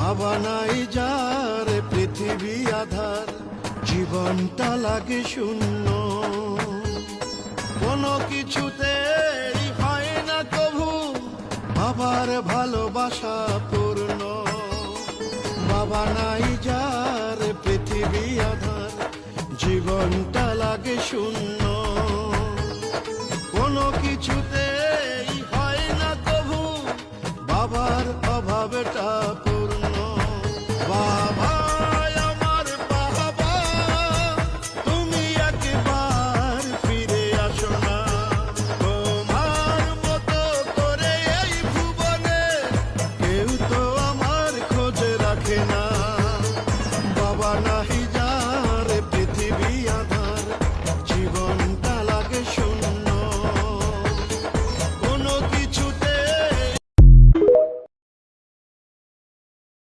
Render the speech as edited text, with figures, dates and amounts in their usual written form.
বাবা নাই যার পৃথিবী আধার, জীবনটা লাগে শূন্য। কোনো কিছুতেই হয় না কভু বাবার ভালোবাসা পূর্ণ। বাবা নাই যার পৃথিবী আধার, জীবনটা লাগে শূন্য। কোনো কিছু